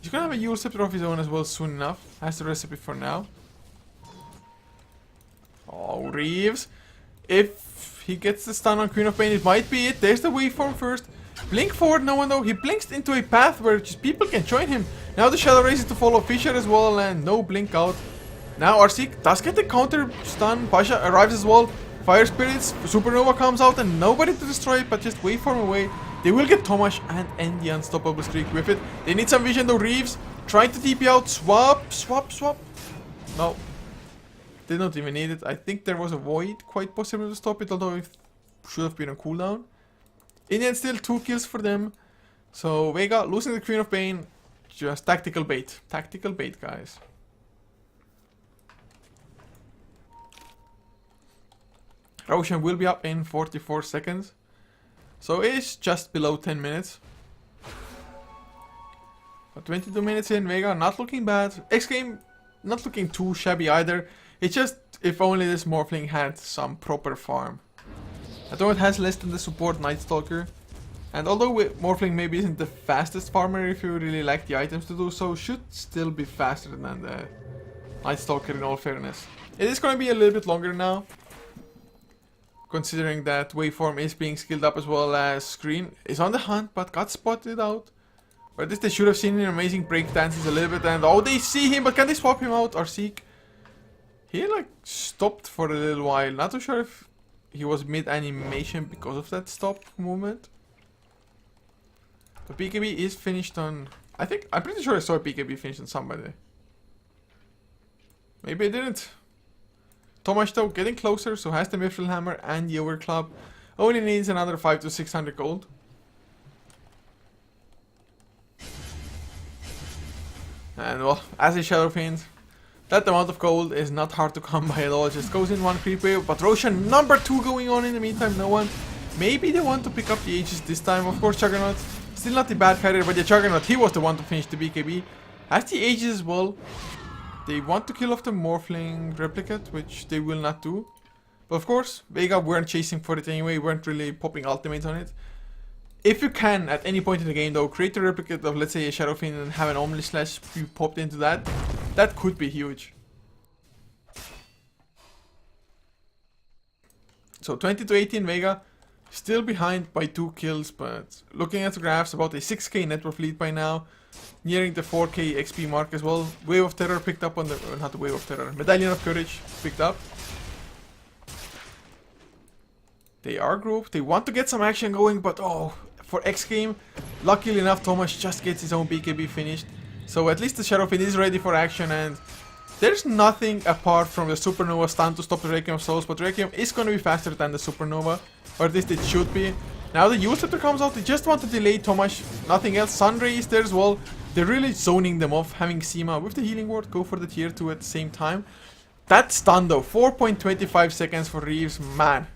He's gonna have a Yule Scepter of his own as well soon enough. Has the recipe for now. Oh, Reeves. If he gets the stun on Queen of Pain, it might be it. There's the waveform first. Blink forward, no one though. He blinks into a path where just people can join him. Now the Shadow Race is to follow Fisher as well, and no blink out. Now Arseek does get the counter stun. Pasha arrives as well. Fire Spirits, Supernova comes out, and nobody to destroy it, but just waveform away. They will get Tomash and end the unstoppable streak with it. They need some vision though. Reeves trying to TP out. Swap. No. They don't even need it. I think there was a void quite possible to stop it, although it should have been on cooldown. In the end, still 2 kills for them. So Vega losing the Queen of Pain. Just tactical bait. Tactical bait, guys. Roshan will be up in 44 seconds. So it's just below 10 minutes. But 22 minutes in, Vega not looking bad. xGame not looking too shabby either. It's just, if only this Morphling had some proper farm. Although it has less than the support Night Stalker. And although Morphling maybe isn't the fastest farmer if you really like the items to do so, should still be faster than the Night Stalker in all fairness. It is going to be a little bit longer now. Considering that waveform is being skilled up as well as Screen is on the hunt but got spotted out. Or at least they should have seen an amazing break dances a little bit, and oh, they see him, but can they swap him out? Arseek, he like stopped for a little while. Not too sure if he was mid animation because of that stop movement. The BKB is finished on, I'm pretty sure I saw a BKB finished on somebody. Maybe I didn't. Tomash though getting closer, so has the Mithril Hammer and the Overclub. Only needs another 500 to 600 gold. And well, as a Shadow Fiend, that amount of gold is not hard to come by at all. It just goes in one creep wave. But Roshan number 2 going on in the meantime, no one. Maybe they want to pick up the Aegis this time. Of course, Juggernaut, still not the bad carrier, but the Juggernaut, he was the one to finish the BKB. Has the Aegis as well. They want to kill off the Morphling Replicate, which they will not do. But of course, Vega weren't chasing for it anyway, weren't really popping ultimates on it. If you can, at any point in the game though, create a replicate of, let's say, a Shadow Fiend and have an Omni Slash be popped into that, that could be huge. So 20 to 18 Vega, still behind by 2 kills, but looking at the graphs, about a 6k net worth lead by now. Nearing the 4k XP mark as well. Wave of Terror picked up on the, not the Wave of Terror, Medallion of Courage picked up. They are grouped, they want to get some action going, but oh, for xGame, luckily enough Tomash just gets his own BKB finished. So at least the Shadow Fiend is ready for action, and there's nothing apart from the Supernova stun to stop the Requiem of Souls, but Requiem is going to be faster than the Supernova, or at least it should be. Now the Yule Scepter comes out, they just want to delay Tomash, nothing else. Sunray is there as well. They're really zoning them off, having Seema with the healing ward go for the tier 2 at the same time. That stun though, 4.25 seconds for Reeves, man.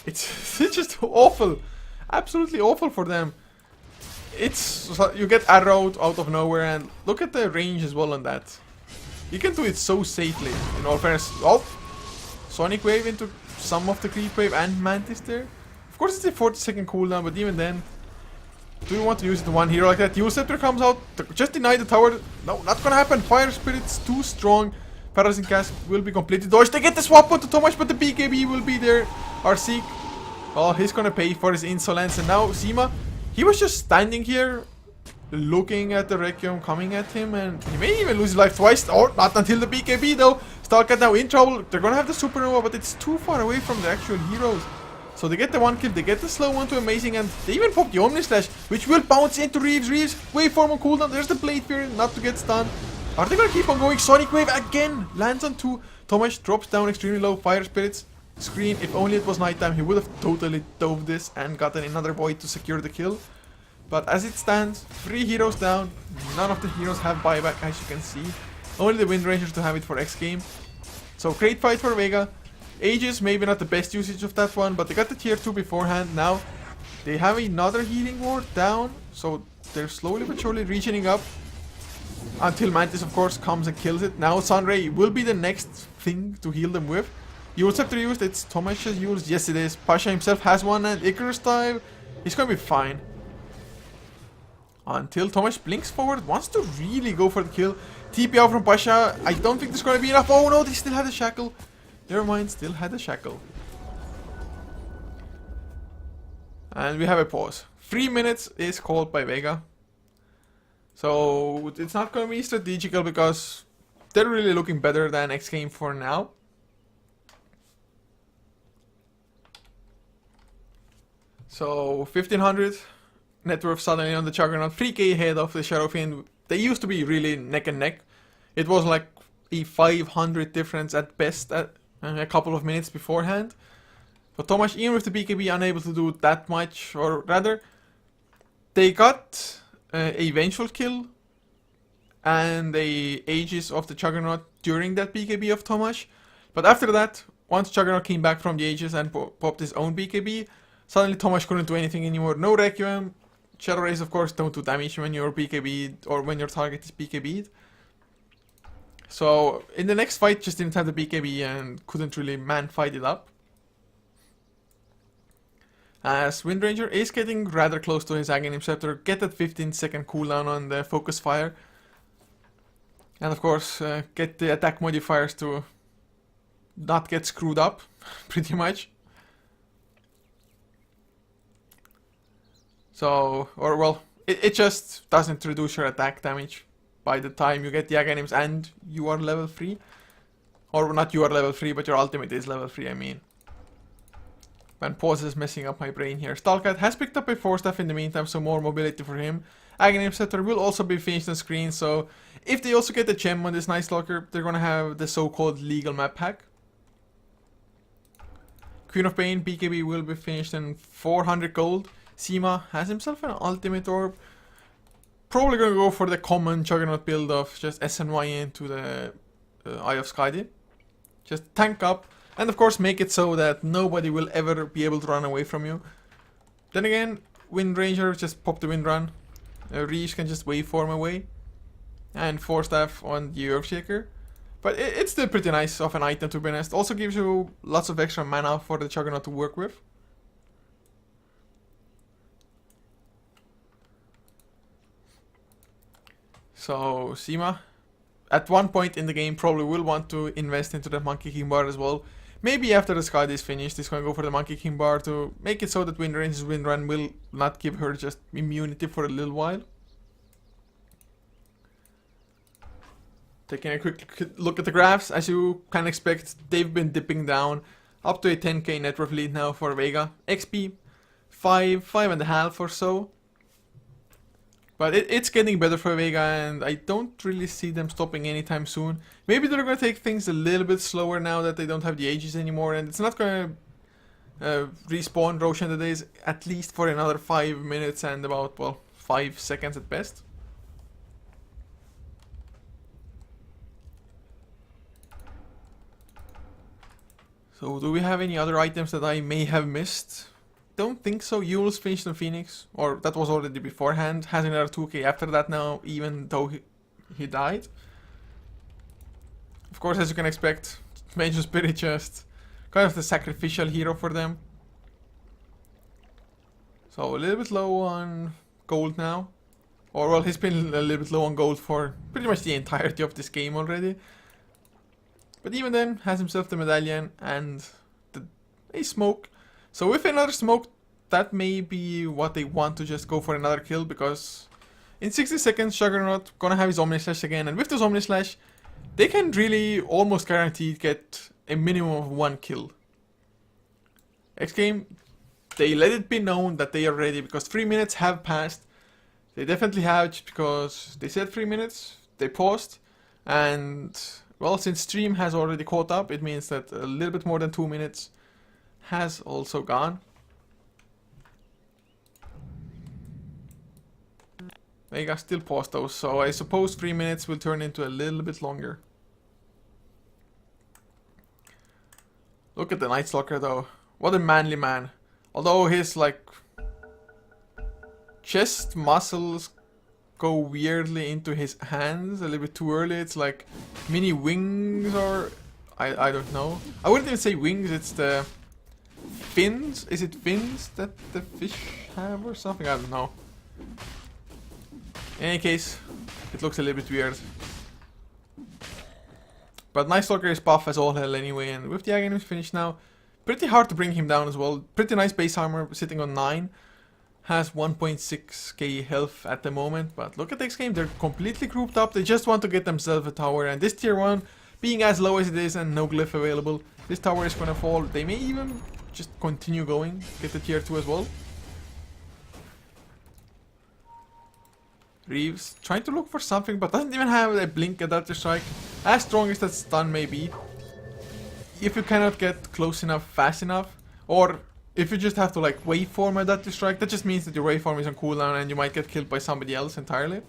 It's just awful, absolutely awful for them. It's, you get arrowed out of nowhere, and look at the range as well on that. You can do it so safely, in all fairness. Oh, Sonic Wave into some of the Creep Wave and Mantis there. Of course it's a 40-second cooldown, but even then, do you want to use it to one hero like that? Yule Scepter comes out, just deny the tower. No, not gonna happen. Fire Spirit's too strong. Paralyzing Cast will be completely dodged. They get the swap onto Tomash, but the BKB will be there. Arseek, oh, he's gonna pay for his insolence. And now Seema, he was just standing here, looking at the Requiem coming at him, and he may even lose his life twice. Or not until the BKB though. Stalker now in trouble. They're gonna have the Supernova, but it's too far away from the actual heroes. So they get the 1 kill, they get the slow one to amazing, and they even pop the Omni Slash, which will bounce into Reeves. Reeves, waveform on cooldown. There's the Blade Fear, not to get stunned. Are they gonna keep on going? Sonic Wave again lands on 2. Tomash drops down extremely low. Fire Spirits screen. If only it was nighttime, he would have totally dove this and gotten another boy to secure the kill. But as it stands, 3 heroes down, none of the heroes have buyback as you can see. Only the Wind Rangers to have it for xGame. So great fight for Vega. Aegis, maybe not the best usage of that one, but they got the tier 2 beforehand. Now they have another healing ward down, so they're slowly but surely reaching up. Until Mantis of course comes and kills it. Now Sunray will be the next thing to heal them with. Eul Scepter used, it's Tomash's used, yes it is. Pasha himself has one and Icarus dive. He's gonna be fine. Until Tomash blinks forward, wants to really go for the kill. TP out from Pasha, I don't think there's gonna be enough. Oh no, they still had a shackle. Never mind, still had a shackle. And we have a pause. 3 minutes is called by Vega. So it's not gonna be strategical because they're really looking better than xGame for now. So 1500 net worth suddenly on the Juggernaut, 3k ahead of the Shadow Fiend. They used to be really neck and neck. It was like a 500 difference at best at a couple of minutes beforehand. But Tomash, even with the BKB, unable to do that much, or rather, they got a vengeful kill and a Aegis of the Juggernaut during that BKB of Tomash. But after that, once Juggernaut came back from the Aegis and popped his own BKB, suddenly Tomash couldn't do anything anymore. No Requiem. Shadow Rays of course don't do damage when you're BKB'd or when your target is BKB'd. So in the next fight just didn't have the BKB and couldn't really man fight it up. As Wind Ranger is getting rather close to his Aghanim Scepter, get that 15-second cooldown on the focus fire. And of course get the attack modifiers to not get screwed up, pretty much. So, or well, it just doesn't reduce your attack damage by the time you get the Aghanims and you are level 3. Or not you are level 3, but your ultimate is level 3, I mean. When pause is messing up my brain here. Stalkat has picked up a 4-staff in the meantime, so more mobility for him. Aghanim Scepter will also be finished on screen, so if they also get the gem on this Night Stalker, they're gonna have the so-called legal map hack. Queen of Pain, BKB will be finished in 400 gold. Seema has himself an ultimate orb. Probably gonna go for the common Juggernaut build of just SNY into the Eye of Skadi. Just tank up, and of course make it so that nobody will ever be able to run away from you. Then again, Wind Ranger, just pop the Wind Run. Reach can just waveform away. And 4-staff on the Earthshaker. But it's still pretty nice of an item to be honest. Also gives you lots of extra mana for the Juggernaut to work with. So Seema, at one point in the game, probably will want to invest into the Monkey King bar as well. Maybe after the Skadi is finished, he's going to go for the Monkey King bar to make it so that Wind Ranger's Wind Run will not give her just immunity for a little while. Taking a quick look at the graphs, as you can expect, they've been dipping down up to a 10k net worth lead now for Vega. XP 5.5 or so. But it's getting better for Vega, and I don't really see them stopping anytime soon. Maybe they're going to take things a little bit slower now that they don't have the Aegis anymore, and it's not going to respawn Roshan the Days at least for another 5 minutes and about, well, 5 seconds at best. So do we have any other items that I may have missed? Don't think so. Eul's finished on Phoenix, or that was already beforehand. Has another 2k after that now, even though he died. Of course, as you can expect, Major Spirit just kind of the sacrificial hero for them. So a little bit low on gold now. Or well, he's been a little bit low on gold for pretty much the entirety of this game already. But even then, has himself the medallion and a smoke. So with another smoke, that may be what they want to just go for another kill, because in 60 seconds Juggernaut gonna have his Omni Slash again, and with this Omni Slash they can really almost guaranteed get a minimum of 1 kill. xGame, they let it be known that they are ready, because 3 minutes have passed. They definitely have, just because they said 3 minutes, they paused, and well, since stream has already caught up, it means that a little bit more than 2 minutes has also gone. Vega still paused though, so I suppose 3 minutes will turn into a little bit longer. Look at the Night Stalker though. What a manly man. Although his like chest muscles go weirdly into his hands a little bit too early. It's like mini wings, or I don't know. I wouldn't even say wings, it's the fins. Is it fins that the fish have or something? I don't know. In any case, it looks a little bit weird. But Night Stalker is buff as all hell anyway, and with the Aghanim's finished now, pretty hard to bring him down as well. Pretty nice base armor, sitting on 9. Has 1.6k health at the moment, but look at xGame, they're completely grouped up. They just want to get themselves a tower, and this tier 1, being as low as it is and no glyph available, this tower is gonna fall. They may even just continue going, get the tier 2 as well. Reeves trying to look for something, but doesn't even have a blink adaptive strike. As strong as that stun may be, if you cannot get close enough fast enough, or if you just have to like waveform adaptive strike, that just means that your waveform is on cooldown and you might get killed by somebody else entirely.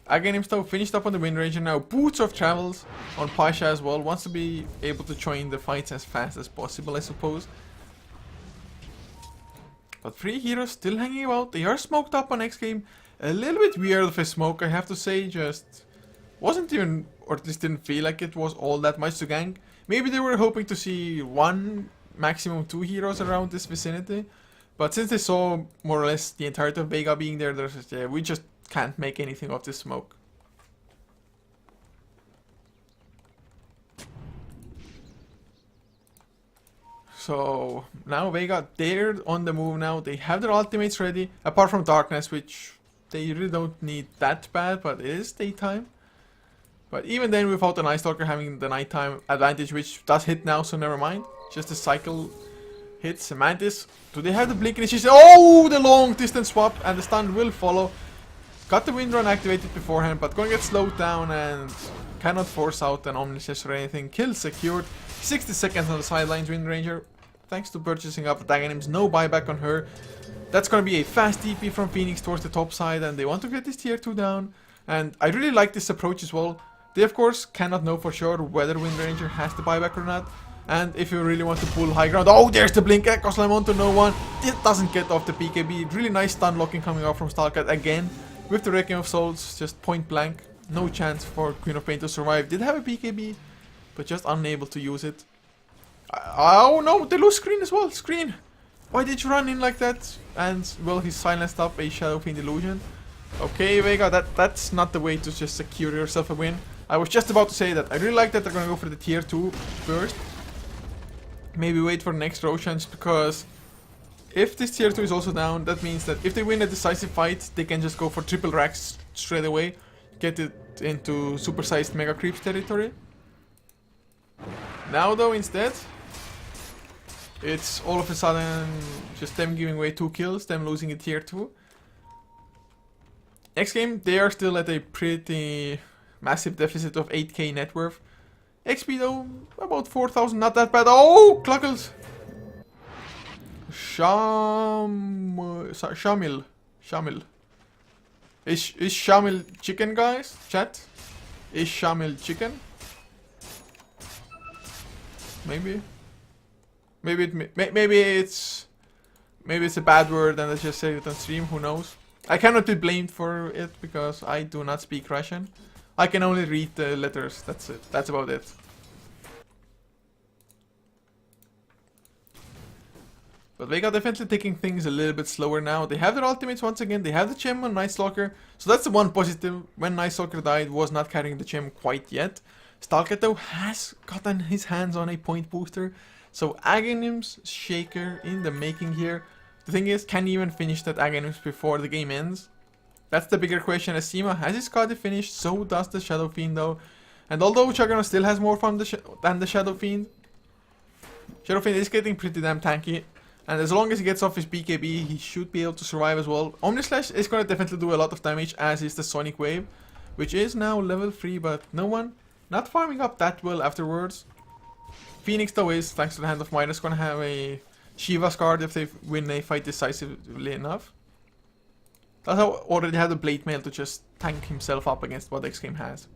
Aghanim though finished up on the Wind Ranger now. Boots of travels on Pasha as well. Wants to be able to join the fights as fast as possible, I suppose. But 3 heroes still hanging about. They are smoked up on xGame. A little bit weird of a smoke, I have to say. Just wasn't even, or at least didn't feel like it was all that much to gank. Maybe they were hoping to see 1, maximum 2 heroes around this vicinity. But since they saw more or less the entirety of Vega being there, there's just, yeah, we just can't make anything of this smoke. So now Vega, they're on the move now. They have their ultimates ready, apart from Darkness, which they really don't need that bad, but it is daytime. But even then, without the Night Stalker having the nighttime advantage, which does hit now, so never mind. Just the cycle hits. Mantis, do they have the blink initiation? Oh, the long distance swap, and the stun will follow. Got the wind run activated beforehand, but gonna get slowed down and cannot force out an Omniscience or anything. Kill secured. 60 seconds on the sidelines, Wind Ranger. Thanks to purchasing up Daganims, no buyback on her. That's gonna be a fast TP from Phoenix towards the top side, and they want to get this tier 2 down. And I really like this approach as well. They of course cannot know for sure whether Wind Ranger has the buyback or not. And if you really want to pull high ground, oh, there's the blink, Echo's Lemon to no one. It doesn't get off the BKB. Really nice stun locking coming out from Stalkat again. With the Wrecking of Souls, just point blank. No chance for Queen of Pain to survive. Did have a BKB, but just unable to use it. Oh no, they lose screen as well. Screen. Why did you run in like that? And well, he silenced up a Shadow Fiend illusion. Okay, Vega, that's not the way to just secure yourself a win. I was just about to say that. I really like that they're gonna go for the tier 2 first. Maybe wait for the next Roshan's, because if this tier 2 is also down, that means that if they win a decisive fight, they can just go for triple racks straight away. Get it into supersized Mega Creeps territory. Now though, instead, it's all of a sudden just them giving away 2 kills, them losing a tier 2. xGame, they are still at a pretty massive deficit of 8k net worth. XP though, about 4,000, not that bad. Oh, Cluckles! Shamil. Is Shamil chicken, guys? Chat? Is Shamil chicken? Maybe. Maybe it's a bad word and I just say it on stream. Who knows? I cannot be blamed for it because I do not speak Russian. I can only read the letters. That's it. That's about it. But Vega definitely taking things a little bit slower now. They have their ultimates once again. They have the gem on Night Stalker. So that's the one positive. When Night Stalker died, was not carrying the gem quite yet. Stalker though has gotten his hands on a point booster. So Aghanim's Shaker in the making here. The thing is, can he even finish that Aghanim's before the game ends? That's the bigger question. Asima has his card finished, so does the Shadow Fiend though. And although Juggernaut still has more fun than the Shadow Fiend, Shadow Fiend is getting pretty damn tanky. And as long as he gets off his BKB, he should be able to survive as well. Omnislash is going to definitely do a lot of damage, as is the Sonic Wave, which is now level 3, but no one, not farming up that well afterwards. Phoenix though is, thanks to the Hand of Midas, gonna have a Shiva's card if they win a fight decisively enough. That's how already had a Blade Mail to just tank himself up against what xGame has.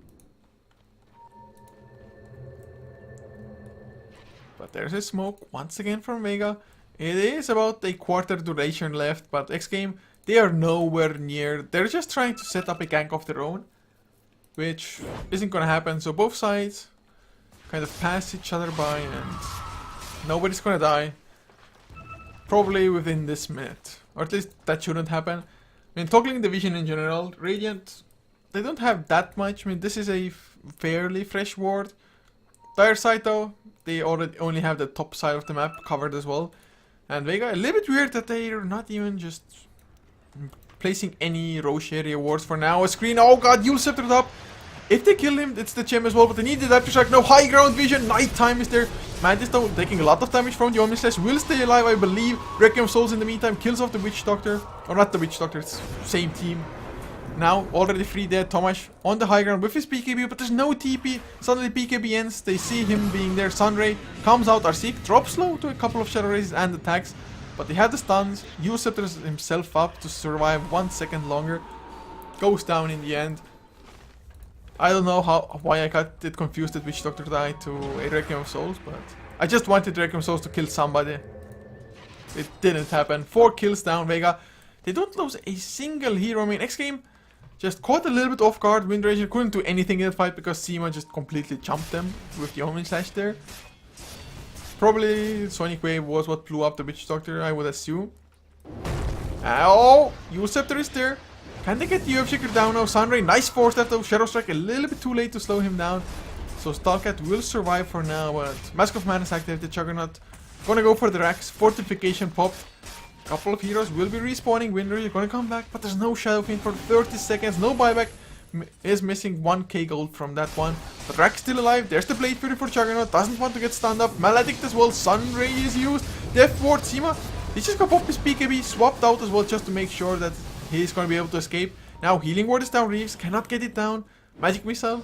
But there's a smoke once again from Vega. It is about a quarter duration left, but xGame, they are nowhere near. They're just trying to set up a gank of their own, which isn't gonna happen. So both sides kind of pass each other by and nobody's gonna die. Probably within this minute. Or at least that shouldn't happen. I mean, toggling division in general, Radiant, they don't have that much. I mean, this is a fairly fresh ward. Dire side though, they already only have the top side of the map covered as well. And Vega, a little bit weird that they're not even just placing any Roche area wards for now. A screen, oh god, Yule Scepter up. If they kill him, it's the gem as well, but they need the Adaptive Strike. No high ground vision, nighttime is there. Mantis though, taking a lot of damage from the Omni Slash, will stay alive, I believe. Requiem of Souls in the meantime, kills off the Witch Doctor. Or not the Witch Doctor, it's same team. Now, already 3 dead, Tomash on the high ground with his BKB, but there's no TP. Suddenly BKB ends, they see him being there. Sunray comes out, Arseek drops low to a couple of Shadow Races and attacks. But they have the stuns, Yule Scepters himself up to survive 1 second longer. Goes down in the end. I don't know why I got it confused that Witch Doctor died to a Requiem of Souls, but I just wanted Requiem of Souls to kill somebody. It didn't happen. 4 kills down, Vega. They don't lose a single hero. I mean, xGame just caught a little bit off guard. Windranger couldn't do anything in that fight because Seema just completely jumped them with the Omen Slash there. Probably Sonic Wave was what blew up the Witch Doctor, I would assume. Oh, Yule Scepter is there. Can they get the Earthshaker down now? Sunray, nice force left though. Shadow Strike a little bit too late to slow him down. So Stalcat will survive for now, but Mask of Mana is active. The Juggernaut gonna go for the Rax. Fortification popped. Couple of heroes will be respawning. Windranger gonna come back, but there's no Shadow Fiend for 30 seconds. No buyback. Is missing 1k gold from that one. But Rax still alive. There's the Blade Fury for Juggernaut. Doesn't want to get stunned up. Maledict as well. Sunray is used. Death Ward. Seema. He just got pop his BKB. Swapped out as well just to make sure that he's gonna be able to escape. Now Healing Ward is down. Reeves cannot get it down. Magic Missile.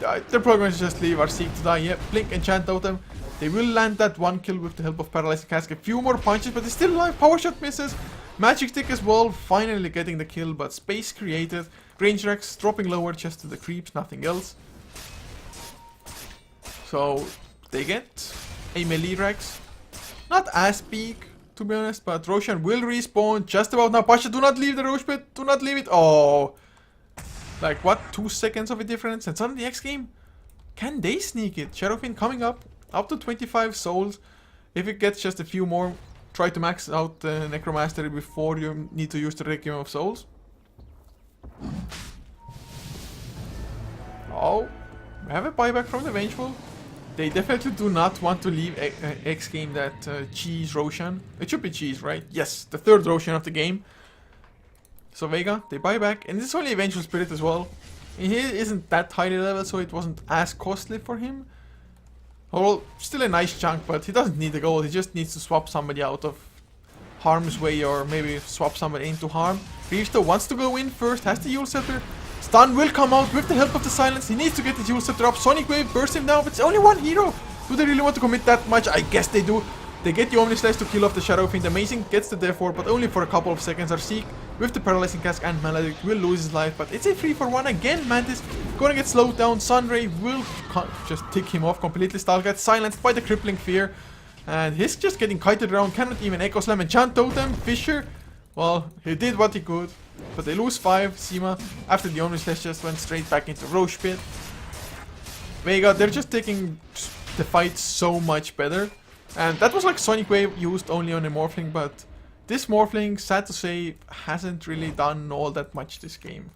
They're probably going to just leave Arseek to die. Yep. Blink, Enchant Totem. They will land that 1 kill with the help of Paralyzing Cask. A few more punches, but he's still alive. Power Shot misses. Magic Stick as well. Finally getting the kill, but space created. Range Rex dropping lower just to the creeps, nothing else. So they get a melee Rex. Not as big, to be honest, but Roshan will respawn just about now. Pasha, do not leave the Roche pit. Do not leave it. Oh. Like what? 2 seconds of a difference? And suddenly xGame, can they sneak it? Shadow Fiend coming up to 25 souls. If it gets just a few more, try to max out the Necromastery before you need to use the Requiem of Souls. Oh, we have a buyback from the Vengeful. They definitely do not want to leave xGame that cheese Roshan. It should be cheese, right? Yes, the 3rd Roshan of the game. So Vega, they buy back, and this is only a Vengeful Spirit as well. He isn't that highly leveled, so it wasn't as costly for him. Well, still a nice chunk, but he doesn't need the gold. He just needs to swap somebody out of harm's way, or maybe swap somebody into harm. Reeves though wants to go in first, has the Yule Scepter. Stun will come out with the help of the silence. He needs to get the Yule Scepter up. Sonic Wave bursts him down, but it's only 1 hero. Do they really want to commit that much? I guess they do. They get the Omni Slash to kill off the Shadow Fiend. Amazing gets the Death Ward, but only for a couple of seconds. Arseek with the Paralyzing Cask and Maledict will lose his life, but it's a 3-for-1 again. Mantis gonna get slowed down. Sunray will just tick him off completely. Stalcat silenced by the Crippling Fear, and he's just getting kited around. Cannot even Echo Slam. Enchant Totem. Fisher, well, he did what he could, but they lose 5. Seema, after the Omni Slash, just went straight back into Roche Pit. Vega, they're just taking the fight so much better. And that was like Sonic Wave used only on a Morphling, but this Morphling, sad to say, hasn't really done all that much this game.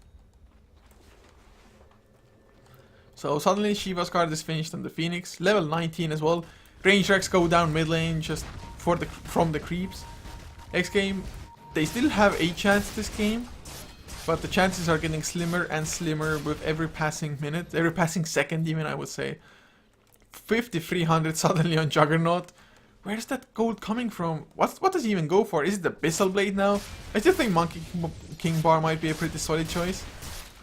So suddenly Shiva's card is finished on the Phoenix, level 19 as well. Range Rex go down mid lane just from the creeps. xGame, they still have a chance this game, but the chances are getting slimmer and slimmer with every passing minute, every passing second even, I would say. 5,300 suddenly on Juggernaut. Where's that gold coming from? What does he even go for? Is it the Abyssal Blade now? I still think Monkey King Bar might be a pretty solid choice.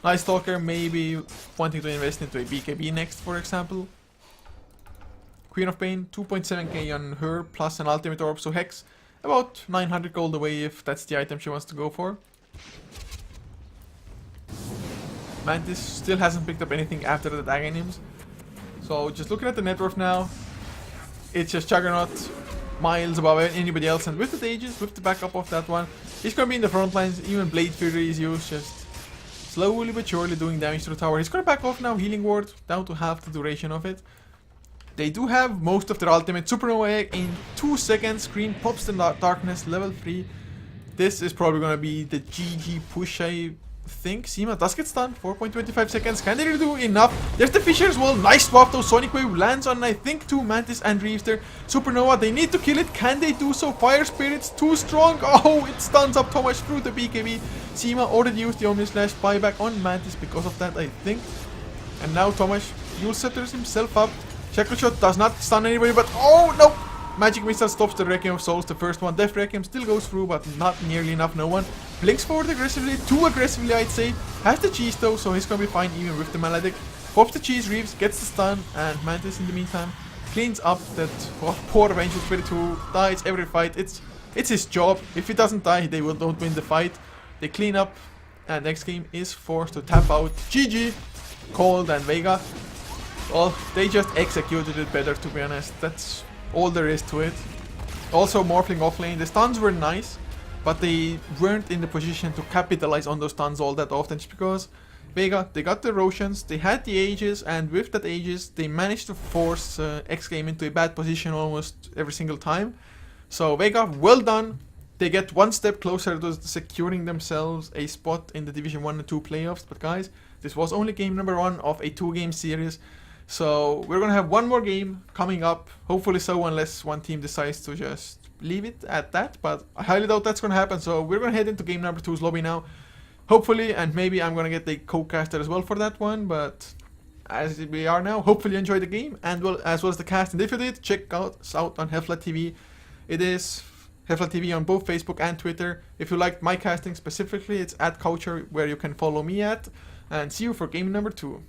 Night Stalker maybe wanting to invest into a BKB next, for example. Queen of Pain, 2.7k on her, plus an ultimate orb, so Hex, about 900 gold away if that's the item she wants to go for. Mantis still hasn't picked up anything after the Aghanim's. So just looking at the net worth now, it's just Juggernaut, miles above anybody else, and with the Aegis, with the backup of that one, he's gonna be in the front lines. Even Blade Fury is used, just slowly but surely doing damage to the tower. He's gonna back off now, Healing Ward, down to half the duration of it. They do have most of their ultimate. Supernova Egg in 2 seconds, screen pops the darkness, level 3. This is probably gonna be the GG push, I think. Seema does get stunned, 4.25 seconds. Can they really do enough? There's the Fisher as well. Nice swap though. Sonic Wave lands on, I think, 2 Mantis and Reeves there. Supernova, they need to kill it. Can they do so? Fire Spirit's too strong. Oh, it stuns up Thomas through the BKB. Seema already used the Omni Slash buyback on Mantis because of that, I think. And now Thomas Yule Scepters himself up. Shackle Shot does not stun anybody, but oh no! Magic Missile stops the Requiem of Souls, the first one. Death Requiem still goes through, but not nearly enough, no one. Blinks forward aggressively, too aggressively I'd say. Has the cheese though, so he's gonna be fine even with the Maledict. Pops the cheese, Reeves gets the stun, and Mantis in the meantime cleans up that poor Vengeful Spirit who dies every fight. It's his job. If he doesn't die, they don't win the fight. They clean up, and next game is forced to tap out. GG, Cold and Vega. Well, they just executed it better, to be honest. That's all there is to it. Also, Morphling off lane. The stuns were nice, but they weren't in the position to capitalize on those stuns all that often, just because Vega, they got the Roshan's, they had the Aegis, and with that Aegis, they managed to force xGame into a bad position almost every single time. So Vega, well done. They get one step closer to securing themselves a spot in the Division 1 and 2 playoffs. But guys, this was only game number 1 of a 2-game series. So we're gonna have one more game coming up, hopefully so, unless one team decides to just leave it at that, but I highly doubt that's gonna happen. So we're gonna head into game number 2's lobby now, hopefully, and maybe I'm gonna get a co-caster as well for that one. But as we are now, hopefully you enjoy the game and as well as the cast, and if you did, check us out on HeflaTV. It is HeflaTV on both Facebook and Twitter. If you liked my casting specifically, it's @Coucher where you can follow me at, and see you for game number 2.